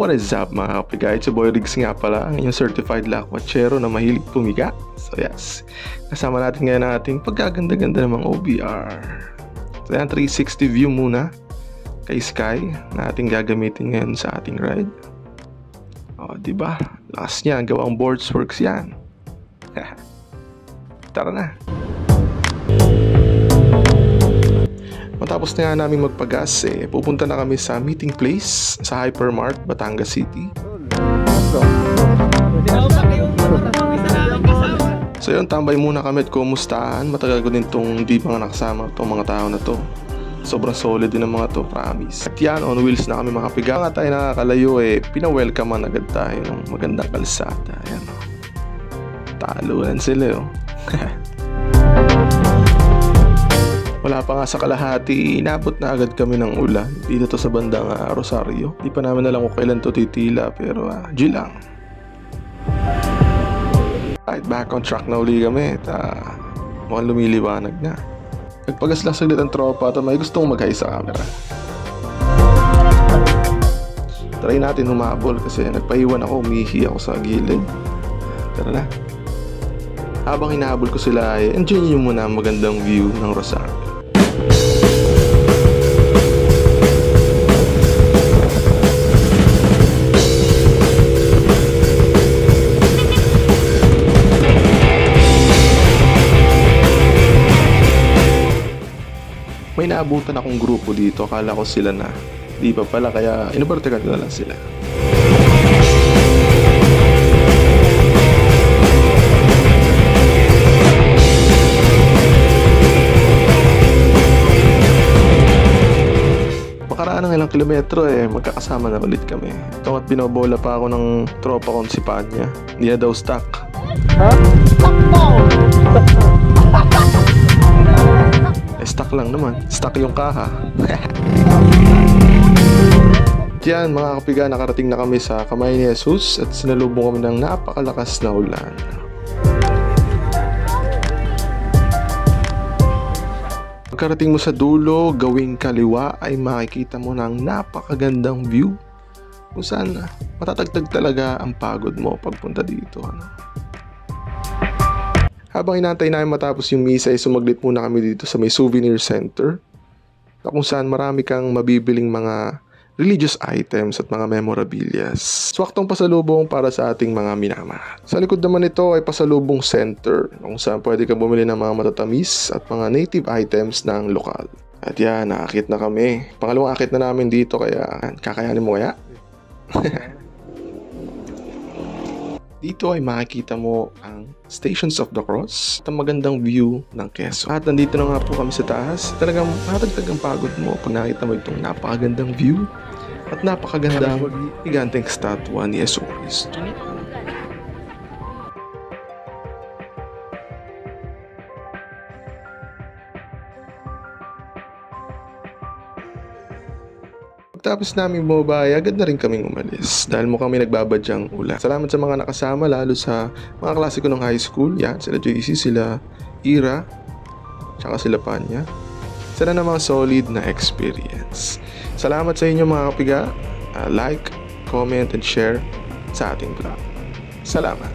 What is up mga kapiga? It's your boy Riggs nga pala, ang inyong certified lakwachero na mahilig pumiga. So yes, kasama natin ngayon ang ating pagkaganda-ganda namang OBR. So yan, 360 view muna kay Sky na ating gagamitin ngayon sa ating ride. O, diba? Lakas niya, gawang boards works yan. Tara na. Matapos na nga namin magpagas, pupunta na kami sa meeting place sa Hypermart, Batangas City. So yun, tambay muna kami at kumustahan. Matagal ko din itong di pa nga nakasama itong mga tao na to. Sobrang solid din ang mga to, promise. At yan, on wheels na kami mga kapiga. Nga tayo nakakalayo, pina-welcomean agad tayo ng magandang kalsada. Ayan. Talunan sila, Wala pa nga sa kalahati, inabot na agad kami ng ulan. Dito to sa bandang Rosario. Di pa namin alam kung kailan to titila, pero G lang. Right, back on track na uli kami. Mukhang lumiliwanag na. Nagpagas lang saglit ang tropa at may gustong mag-hi sa camera. Try natin humabol kasi nagpahiwan ako, umihi ako sa gilid. Tara na. Habang hinahabol ko sila, enjoy nyo muna ang magandang view ng Rosario. May naabutan akong grupo dito, akala ko sila na. Di pa pala, kaya inubartikan ko na lang sila. Makaraan ng ilang kilometro magkakasama na ulit kami. Ito at binobola pa ako ng tropa kong si Panya. Hindi na daw stuck. Stuck lang naman. Stuck yung kaha. Diyan mga kapiga, nakarating na kami sa Kamay ni Jesus at sinalubong kami ng napakalakas na ulan. Pagkarating mo sa dulo, gawing kaliwa ay makikita mo ng napakagandang view kung saan matatagtag talaga ang pagod mo pagpunta dito. Habang inantay namin matapos yung misa, sumaglit muna kami dito sa may souvenir center na kung saan marami kang mabibiling mga religious items at mga memorabilias. Swaktong pasalubong para sa ating mga minamahal. Sa likod naman ito ay pasalubong center kung saan pwede kang bumili ng mga matatamis at mga native items ng lokal. At yan, naakit na kami. Pangalawang akit na namin dito, kaya kakayanin mo kaya? Dito ay makikita mo ang Stations of the Cross at ang magandang view ng Quezon. At nandito na nga po kami sa taas. Talagang matagtag ang pagod mo pag nakita mo itong napakagandang view at napakagandang higanteng statwa ni Yesu Cristo. Pagtapos namin bumaba, agad na rin kaming umalis dahil mukhang may nagbabadyang ulan. Salamat sa mga nakasama, lalo sa mga klase ko ng high school. Yan, sila JC, sila Ira, tsaka sila Panya. Sila na mga solid na experience. Salamat sa inyo mga kapiga. Like, comment, and share sa ating vlog. Salamat.